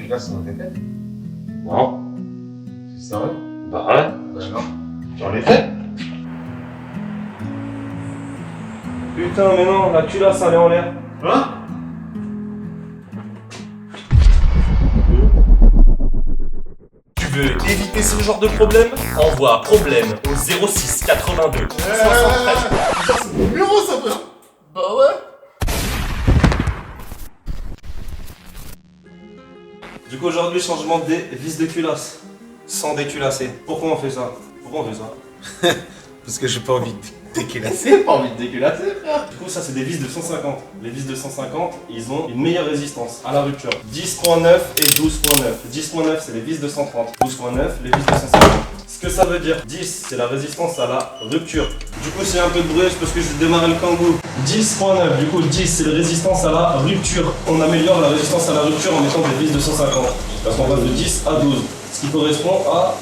culasses dans tes têtes? Non. C'est sérieux? Bah ouais. Bah non. J'en ai fait. Putain, mais non, la culasse elle est en l'air. Hein? Tu veux éviter ce genre de problème? Envoie problème au 06 82 73. C'est mon numéro ça, frère! Bah ouais! Du coup, aujourd'hui, changement des vis de culasse. Sans déculasser. Pourquoi on fait ça? Pourquoi on fait ça? Parce que j'ai pas envie de déculasser, pas envie de déculasser, frère! Du coup, ça, c'est des vis de 150. Les vis de 150, ils ont une meilleure résistance à la rupture. 10.9 et 12.9. 10.9, c'est les vis de 130. 12.9, les vis de 150. Ce que ça veut dire, 10, c'est la résistance à la rupture. Du coup, c'est un peu de bruit, c'est parce que j'ai démarré le Kangoo. 10.9, du coup, 10, c'est la résistance à la rupture. On améliore la résistance à la rupture en mettant des vis de 150. Parce qu'on passe de 10 à 12. Ce qui correspond à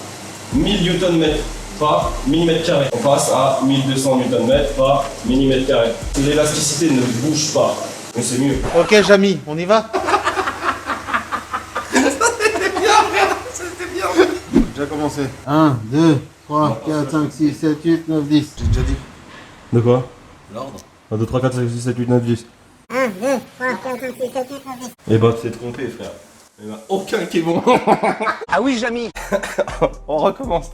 1000 Nm par millimètre carré. On passe à 1200 Nm par millimètre carré. L'élasticité ne bouge pas, mais c'est mieux. Ok, Jamy, on y va? Déjà commencé. 1, 2, 3, 4, 5, 6, 7, 8, 9, 10. J'ai déjà dit. De quoi? L'ordre. 1, 2, 3, 4, 5, 6, 7, 8, 9, 10. 1, 2, 3, 4, 5, 6, 7, 8, 9, 10. Eh bah, tu t'es trompé, frère. Il n'y en a aucun qui est bon. Ah oui, Jamy. On recommence.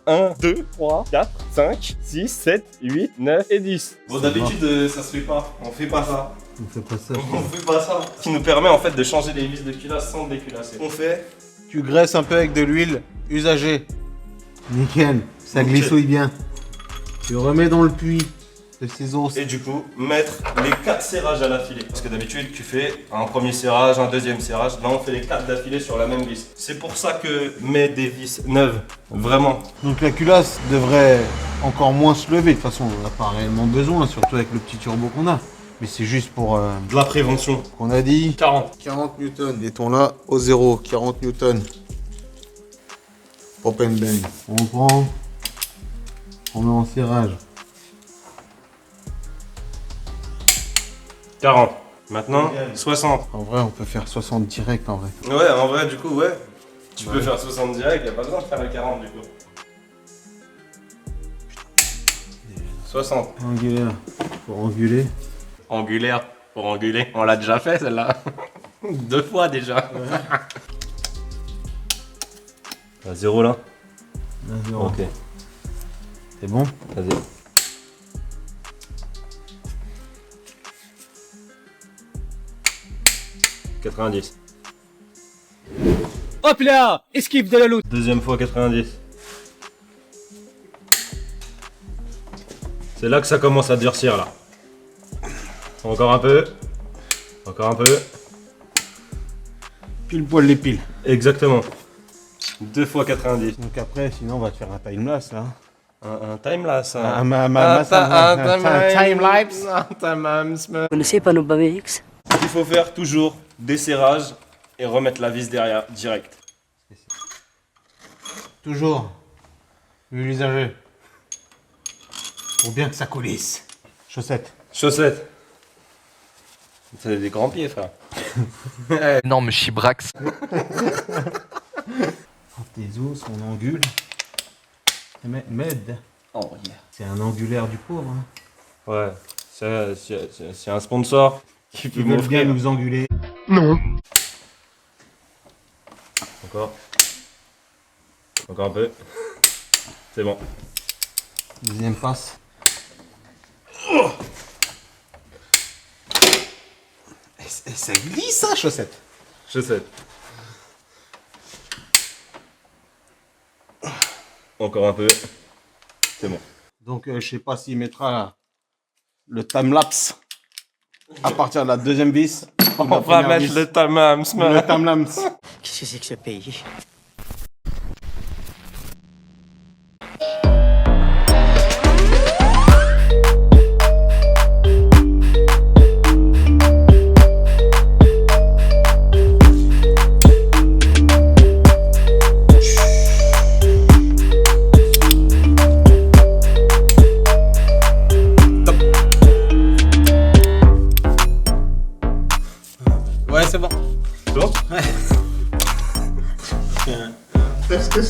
1, 2, 3, 4, 5, 6, 7, 8, 9 et 10. Bon, d'habitude, ça se fait pas. On fait pas ça. On fait pas ça. On fait pas ça. Ce qui nous permet en fait de changer les vis de culasse sans déculasser. On fait. Tu graisses un peu avec de l'huile usagée. Nickel, ça Ok. glissouille bien. Tu remets dans le puits de ciseaux. Et du coup, mettre les 4 serrages à l'affilée. Parce que d'habitude, tu fais un premier serrage, un deuxième serrage. Là, on fait les 4 d'affilée sur la même vis. C'est pour ça que mets des vis neuves. Vraiment. Donc la culasse devrait encore moins se lever. De toute façon, on n'a pas réellement besoin, surtout avec le petit turbo qu'on a. Mais c'est juste pour De la prévention. qu'on a dit 40. 40 newtons. Mettons là au zéro. 40 newtons. Pop and bang. on prend, on met en serrage. 40. Maintenant, 60. En vrai, on peut faire 60 direct en vrai. Ouais, en vrai, du coup, ouais. Tu peux faire 60 direct, y a pas besoin de faire les 40 du coup. 60. Angulaire. Pour anguler. Angulaire pour anguler. On l'a déjà fait celle-là. 2 fois déjà. À 0 là. Vas-y, Ok. C'est bon? Vas-y. « 90. Hop là, esquive de la loupe. Deuxième fois 90. C'est là que ça commence à durcir là. Encore un peu. Encore un peu. Pile poil les piles. Exactement. 2 fois 90. Donc après, sinon on va te faire un timelapse là. Un timelapse. Un timelapse. Un timelapse. Vous connaissez pas nos BMX? Il faut faire toujours des serrages et remettre la vis derrière direct. Toujours. Huile usagée. Pour bien que ça coulisse. Chaussettes. Chaussettes. C'est des grands pieds, frère. Énorme chibrax. Tes os, on angule. Med. Oh yeah. C'est un angulaire du pauvre. Hein. Ouais. C'est un sponsor qui peut Ils veulent bien m'offrir. nous enguler. Encore. Encore un peu. C'est bon. Deuxième passe. Et ça glisse, ça, chaussette. Chaussettes. Encore un peu. C'est bon. Donc je sais pas s'il mettra le timelapse à partir de la deuxième vis. On va mettre le timelapse. le timelapse. Qu'est-ce que c'est que ce pays? Ouais, c'est bon. C'est bon?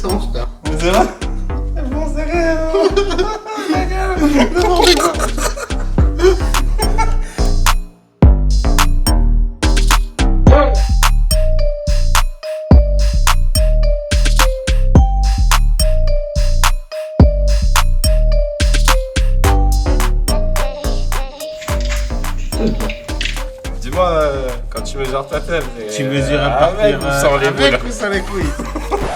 distance là. C'est vrai? C'est bon, c'est rien. Dis-moi, quand tu mesures ta tête, Tu mesures à partir avec ou sans les boules? avec ou sans les couilles?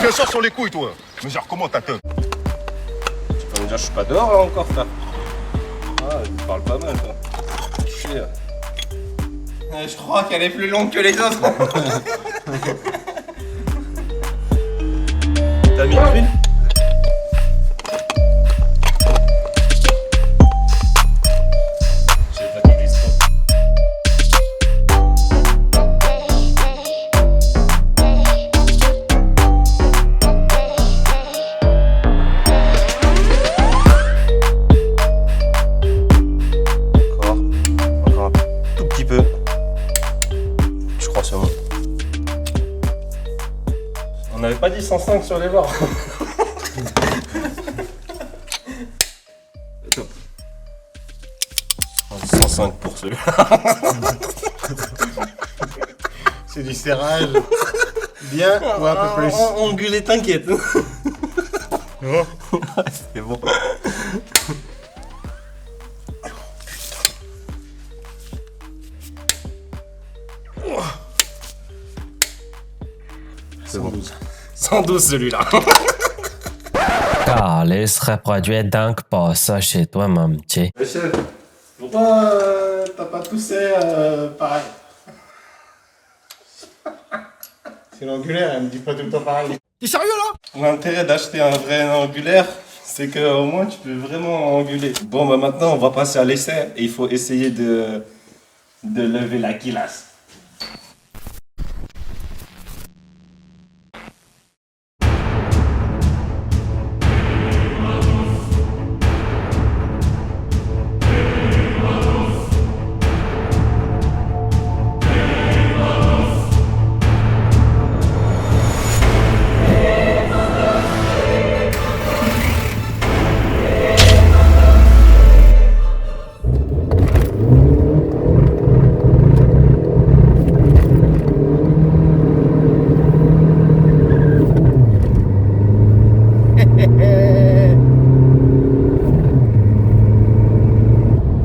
Que ça sur les couilles, toi? Mesure comment ta teub? Tu peux me dire, je suis pas dehors là encore, frère. Ah, tu parles pas mal, toi. Chier. Je crois qu'elle est plus longue que les autres. T'as mis une fil? J'ai pas de glisse pas. Encore un tout petit peu. Je crois sur moi. On n'avait pas dit 105 sur les bords. Top. 105 pour celui-là. C'est du serrage. Bien ou un peu plus? Engulé, t'inquiète. C'est bon. C'est bon. 112 celui-là. Calice, reproduis donc pas ça chez toi, mon petit. Michel, pourquoi t'as pas toussé pareil? C'est l'angulaire, elle me dit pas tout le temps pareil. T'es sérieux là? L'intérêt d'acheter un vrai angulaire, c'est qu'au moins tu peux vraiment anguler. Bon, bah maintenant on va passer à l'essai et il faut essayer de lever la kilasse.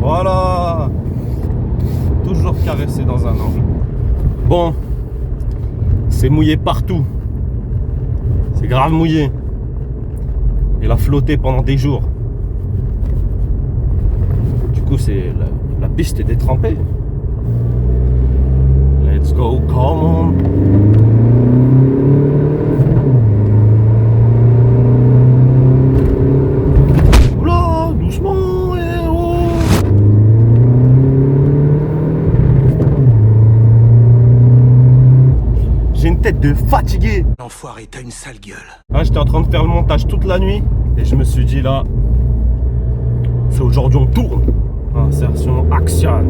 Voilà. Toujours caressé dans un angle. Bon. C'est mouillé partout. C'est grave mouillé. Il a flotté pendant des jours. Du coup, c'est la piste est détrempée. Let's go, come on. Oula, doucement, oh. J'ai une tête de fatigué. L'enfoiré, t'as une sale gueule. Ah, j'étais en train de faire le montage toute la nuit et je me suis dit là, c'est aujourd'hui on tourne. Insertion action.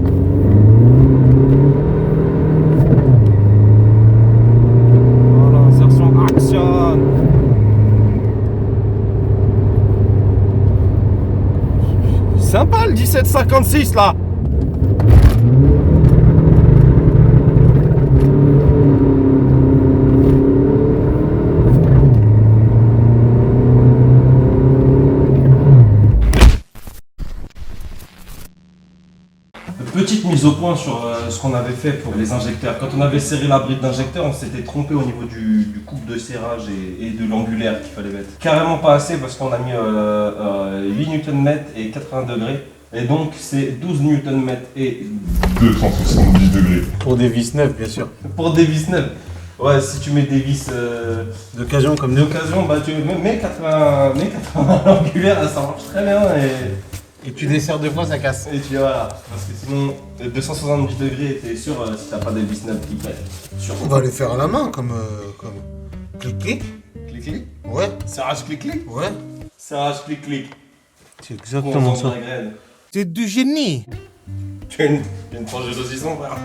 Voilà, insertion action. Sympa le 1756 là. Petite mise au point sur ce qu'on avait fait pour les injecteurs. Quand on avait serré la bride d'injecteur, on s'était trompé au niveau du couple de serrage et de l'angulaire qu'il fallait mettre. Carrément pas assez parce qu'on a mis 8 Nm et 80 degrés. Et donc c'est 12 Nm et 270 degrés. Pour des vis neuves, bien sûr. pour des vis neuves. Ouais, si tu mets des vis D'occasion comme nous. d'occasion, bah tu mets 80 angulaires, ça marche très bien Et tu desserres deux fois, ça casse. et tu voilà. Parce que sinon 270 degrés, t'es sûr si t'as pas des vis neuves qui pètent. Sûr. On va les faire à la main comme clic-clic. Clic-clic. Ouais, Serrage clic-clic. ouais. Serrage clic-clic. C'est exactement ça. C'est du génie. Tu as une tranche de saucisson, frère.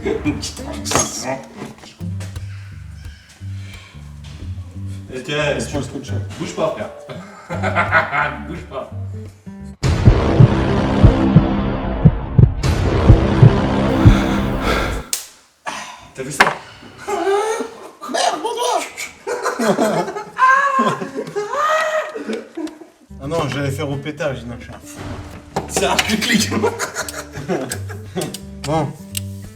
Une petite tranche de saucisson. Tiens, Laisse-moi le scotcher. bouge pas, frère. Bouge pas. T'as vu ça? Ah non, j'allais faire au pétage, non, je suis un fou. C'est un clic. Bon,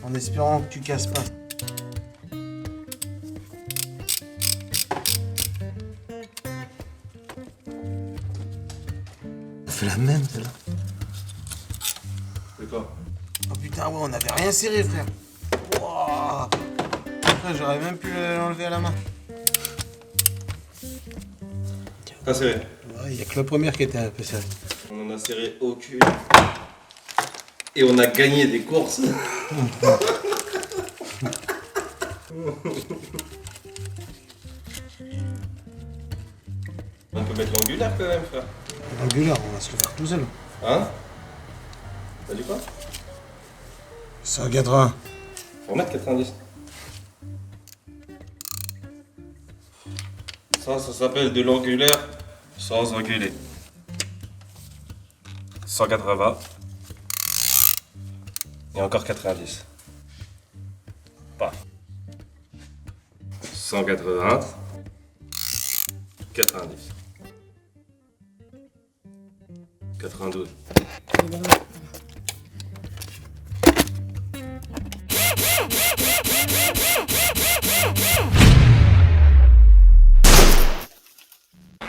en espérant que tu casses pas. On fait la même, celle-là. C'est quoi? Oh putain, ouais, on avait rien serré, frère. Wouah. Frère, j'aurais même pu l'enlever à la main. Pas serré. Ouais, y a que la première qui était un peu serrée. On en a serré au cul. Et on a gagné des courses. On peut mettre l'angulaire quand même, frère. L'angulaire, on va se le faire tout seul. Hein? T'as dit quoi? 180. Faut mettre 90. Ça s'appelle de l'angulaire sans engueuler. 180. Et encore 90. Pas. 180. 90. 92.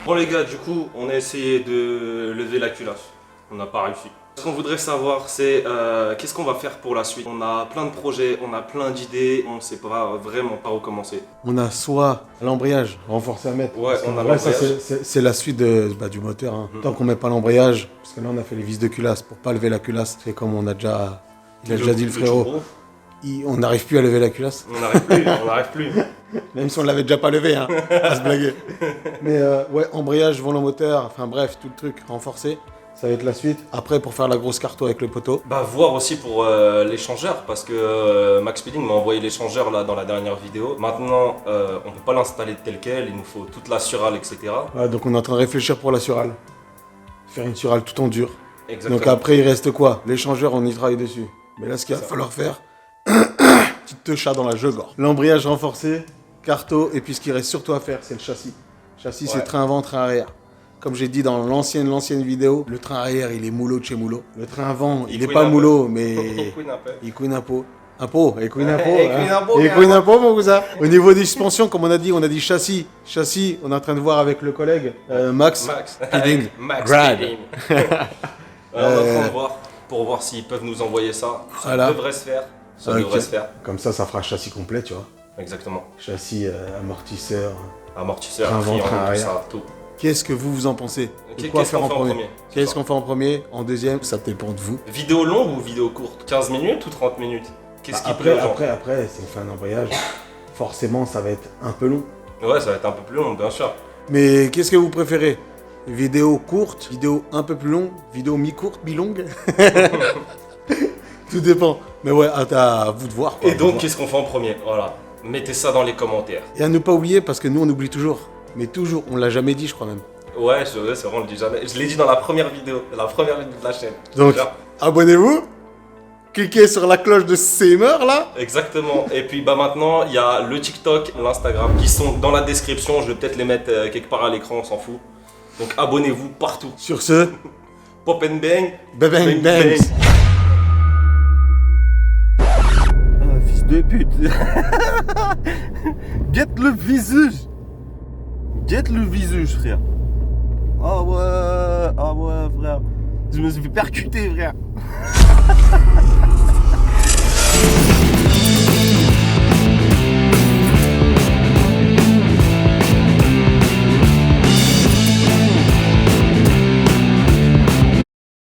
Bon les gars, du coup, on a essayé de lever la culasse. On n'a pas réussi. Ce qu'on voudrait savoir, c'est qu'est-ce qu'on va faire pour la suite. On a plein de projets, on a plein d'idées, on ne sait pas vraiment par où commencer. On a soit l'embrayage renforcé à mettre. Ouais, Parce qu'en on a vrai, ça, l'embrayage. c'est la suite du moteur. Hein. Tant qu'on met pas l'embrayage, parce que là on a fait les vis de culasse pour pas lever la culasse. C'est comme on a déjà, il a déjà dit le frérot, turbo, on n'arrive plus à lever la culasse. on n'arrive plus, on n'arrive plus. Même si on l'avait déjà pas levé, hein, à se blaguer. Mais ouais, embrayage, volant moteur, enfin bref, tout le truc renforcé. Ça va être la suite. Après, pour faire la grosse carto avec le poteau. Bah voir aussi pour l'échangeur, parce que Max Speeding m'a envoyé l'échangeur là dans la dernière vidéo. Maintenant, on peut pas l'installer tel quel, il nous faut toute la surale, etc. Ouais, donc on est en train de réfléchir pour la surale. Faire une surale tout en dur. Exactement. Donc après, il reste quoi? L'échangeur, on y travaille dessus. Mais là, ce qu'il va falloir faire, petite techa dans la jugor. L'embrayage renforcé, carto, et puis ce qui reste surtout à faire, c'est le châssis. Châssis, c'est Ouais. train avant, train arrière. Comme j'ai dit dans l'ancienne vidéo, le train arrière, il est moulot de chez moulot. Le train avant, il est couine pas un peu. moulot, mais il couine un pot. Un pot, il couine un pot. Il couine un pot, Il carrément. couine un pot, mon cousin. Au niveau des suspensions, comme on a dit châssis. Châssis, on est en train de voir avec le collègue Max. Max. Speeding. Max Grad. Speeding. On est en train de voir pour voir s'ils peuvent nous envoyer ça. Ça Voilà. devrait se faire. Ça Ok. devrait se faire. Comme ça fera châssis complet, tu vois. Exactement. Châssis, amortisseur. Amortisseur, Train avant, triangle, train tout arrière. ça, tout. Qu'est-ce que vous en pensez? De Qu'est-ce quoi qu'on faire en fait en premier? premier? Qu'est-ce qu'on fait en premier? En deuxième, ça dépend de vous. Vidéo longue ou vidéo courte? 15 minutes ou 30 minutes? Qu'est-ce qui plaît Après, aux gens? après, si on fait un embrayage, forcément, ça va être un peu long. Ouais, ça va être un peu plus long, bien sûr. Mais qu'est-ce que vous préférez? Vidéo courte, vidéo un peu plus longue, vidéo mi-courte, mi-longue? Tout dépend. Mais ouais, à vous de voir. quoi. Et donc, qu'est-ce qu'on fait en premier? Voilà. Mettez ça dans les commentaires. Et à ne pas oublier, parce que nous, on oublie toujours. Mais toujours, on l'a jamais dit, je crois même. Ouais, c'est vrai, on le dit jamais. Je l'ai dit dans la première vidéo de la chaîne. Donc, Genre, abonnez-vous, cliquez sur la cloche de Seymour, là. exactement. Et puis bah maintenant, il y a le TikTok, l'Instagram qui sont dans la description. Je vais peut-être les mettre quelque part à l'écran, on s'en fout. Donc abonnez-vous partout. Sur ce, Pop and bang. bang bang bang. Fils de pute. Guette le visage. Guette le visage, frère. Ah ouais, frère. Je me suis fait percuter, frère.